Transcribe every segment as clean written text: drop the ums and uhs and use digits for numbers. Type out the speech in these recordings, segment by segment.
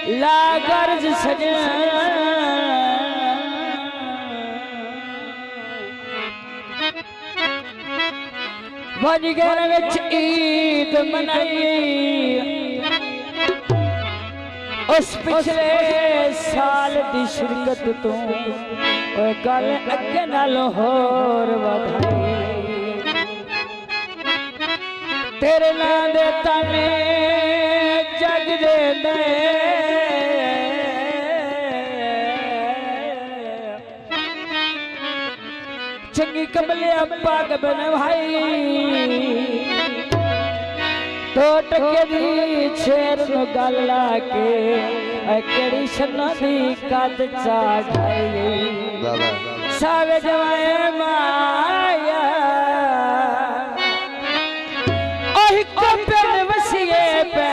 ला गर्ज सजना वजगर विच ईद मनाई उस पिछले साल दी शिरकत तो गल अगे नालों होर वधाई तेरे नां दे ताने जग दे दे चंगी कमलिया पाग बन भाई तो टके दी शेर नु गल लाके केड़ी शन्ना दी कद चाढ़ाई सावे जवाए माया ओही को पेड़ वसिए पे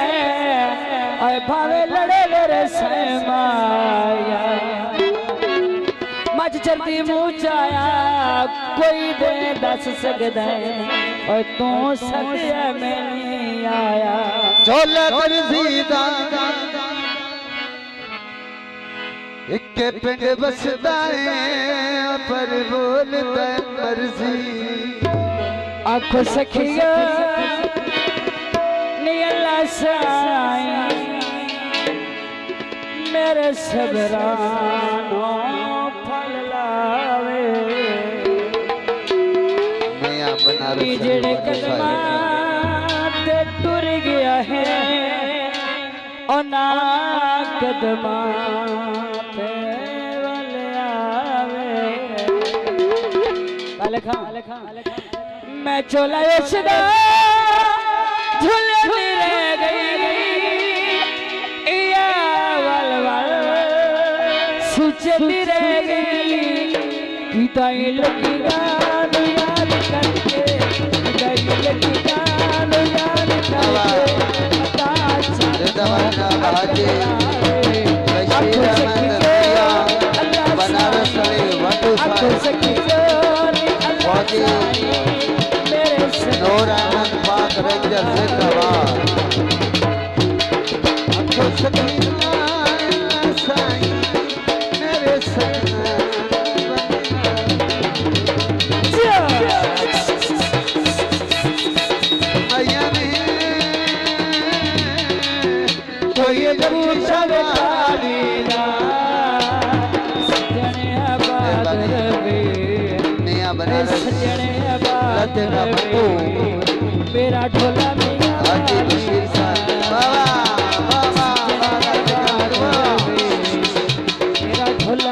ओए भावे लड़े लड़े से माया मच चलती मुँह चाया कोई दे दस सकदा और तू सदिया में नहीं आया चोला कर सीधा एक पिंड बसदा है पर बोलता मर्जी आँखों सखिया नी अल्लाह साई मेरे सबरानो फल लावे जेड़े कदमा ते टुर गया है ओना कदमा पे वल आवे अलखा मैं चोला उसदा झूले रह गई या वल वल सुचती रह गई गीताई लगी गान याद करके गीताई लगी गान याद करके दवाना बाजे बशीर अहमद रिया बनारस वाले वाटू वाजी नूर अहमद पाक रेंजर जिंदाबाद अखो सकीना साईं मेरे सजना मेरा ढोला हाजी बशीर साहब मेरा ढोला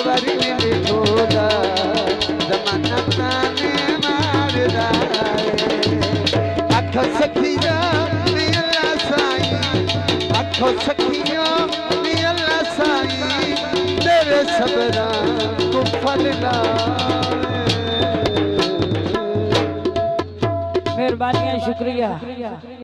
वरी मिले थोड़ा जमाना ताने मारदा अख सखिया नी अल्लाह साईं अख सखिया नी अल्लाह साईं तेरे सबरा तू फल लाए मेहरबानी शुक्रिया।